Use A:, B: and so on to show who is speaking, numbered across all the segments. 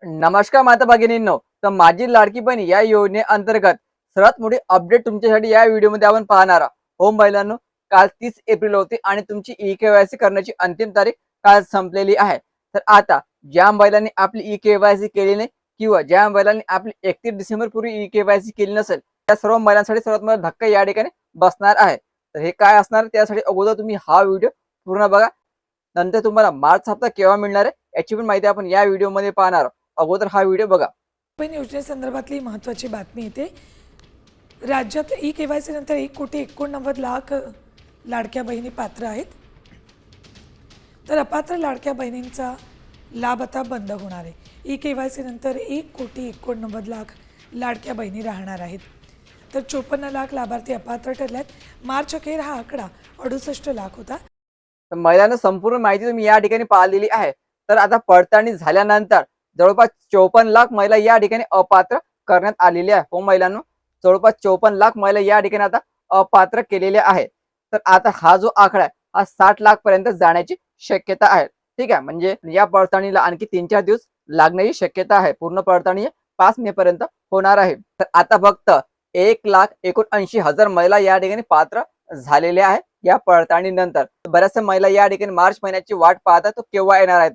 A: नमस्कार माता भगिनींनो. तर माझी लाडकी बहीण या योजनेअंतर्गत सर्वात मोठी अपडेट तुमच्यासाठी या व्हिडिओमध्ये आपण पाहणार आहोत. हो महिलांनो, काल 30 एप्रिल होती आणि तुमची ई-के-वाय-सी करण्याची अंतिम तारीख काल संपलेली आहे. तर आता ज्या महिलांनी आपली ई-के-वाय-सी केली नाही किंवा ज्या महिलांनी आपली 31 डिसेंबर पूर्वी ई-के-वाय-सी केली नसेल, त्या सर्व महिलांसाठी सर्वात मोठा धक्का या ठिकाणी बसणार आहे. तर हे काय असणार त्यासाठी अगोदर तुम्ही हा व्हिडिओ पूर्ण बघा. नंतर तुम्हाला मार्च हप्ता केव्हा मिळणार आहे याची पण माहिती आपण या व्हिडिओमध्ये पाहणार आहोत. अगोदर हा व्हिडिओ बघा.
B: पण योजनेसंदर्भातली महत्त्वाची बातमी येते. राज्यात ई-के-वाय-सी नंतर 1,89,00,000 लाडक्या बहिणी पात्र आहेत. तर अपात्र लाडक्या बहिणींचा लाभ आता बंद होणार आहे. ई-के-वाय-सी नंतर 1,89,00,000 लाडक्या बहिणी राहणार आहेत. तर 54,00,000 लाभार्थी अपात्र ठरल्यात. मार्च अखेर हा आकडा 68,00,000 होता.
A: तर महिलांना संपूर्ण माहिती तुम्ही या ठिकाणी पाहिलेली आहे. तर आता पडताळणी झाल्यानंतर जवळपास 54,00,000 महिला या ठिकाणी अपात्र करण्यात आलेली आहे. हो महिलांनो, जवळपास 54,00,000 महिला या ठिकाणी आता अपात्र केलेल्या आहेत. तर आता हा जो आकडा आहे हा 60,00,000 पर्यंत जाण्याची शक्यता आहे. ठीक आहे, म्हणजे या पडताळणीला आणखी 3-4 दिवस लागण्याची शक्यता आहे. पूर्ण पडताळणी 5 मे पर्यंत होणार आहे. तर आता फक्त 1,79,000 महिला या ठिकाणी पात्र झालेल्या आहेत या पडताळणीनंतर. बऱ्याचशा महिला या ठिकाणी मार्च महिन्याची वाट पाहतात तो केव्हा येणार आहे.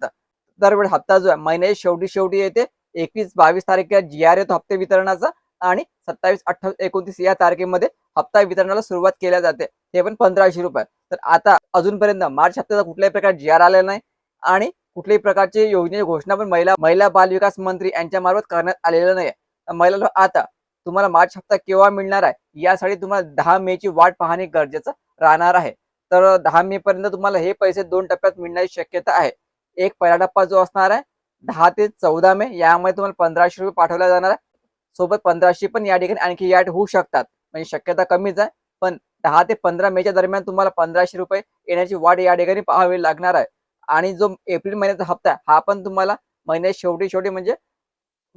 A: दरवेळी हप्ता जो आहे महिन्याच्या शेवटी येते. 21-22 तारखेला जी-आर येतो हप्ते वितरणाचा आणि 27, 28, 29 या तारखेमध्ये हप्ता वितरणाला सुरुवात केल्या जाते. ते पण ₹1,500. तर आता अजूनपर्यंत मार्च हप्त्याचा कुठल्याही प्रकारे जी-आर आलेला नाही आणि कुठल्याही प्रकारची योजनेची घोषणा पण महिला बाल विकास मंत्री यांच्या मार्फत करण्यात आलेलं नाही. तर महिलांनो, आता तुम्हाला मार्च हप्ता केव्हा मिळणार आहे यासाठी तुम्हाला 10 मे ची वाट पाहणे गरजेचं राहणार आहे. तर 10 मे पर्यंत तुम्हाला हे पैसे 2 टप्प्यात मिळण्याची शक्यता आहे. एक पहिला टप्पा जो असणार आहे 10 ते 14 मे, यामध्ये तुम्हाला ₹1,500 पाठवल्या जाणार आहे. सोबत 1,500 पण या ठिकाणी आणखी ॲड होऊ शकतात. म्हणजे शक्यता कमीच आहे. पण 10 ते 15 मेच्या दरम्यान तुम्हाला ₹1,500 येण्याची वाट या ठिकाणी पाहावी लागणार आहे. आणि जो एप्रिल महिन्याचा हप्ता आहे हा पण तुम्हाला महिन्याच्या शेवटी म्हणजे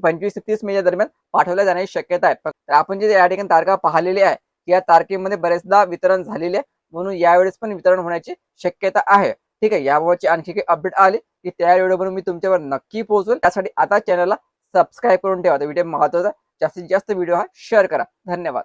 A: 25 ते 30 मेच्या दरम्यान पाठवल्या जाण्याची शक्यता आहे. फक्त आपण जे या ठिकाणी तारखा पाहिलेल्या आहे, या तारखेमध्ये बरेचदा वितरण झालेले आहे. म्हणून यावेळेस पण वितरण होण्याची शक्यता आहे. ठीक आहे, याबाबतची आणखी काही अपडेट आली की त्या व्हिडिओ मी तुमच्यावर नक्की पोहोचवेल. त्यासाठी आता चॅनलला सबस्क्राईब करून ठेवा. व्हिडिओ महत्त्वाचा, जास्तीत जास्त व्हिडिओ हा शेअर करा. धन्यवाद.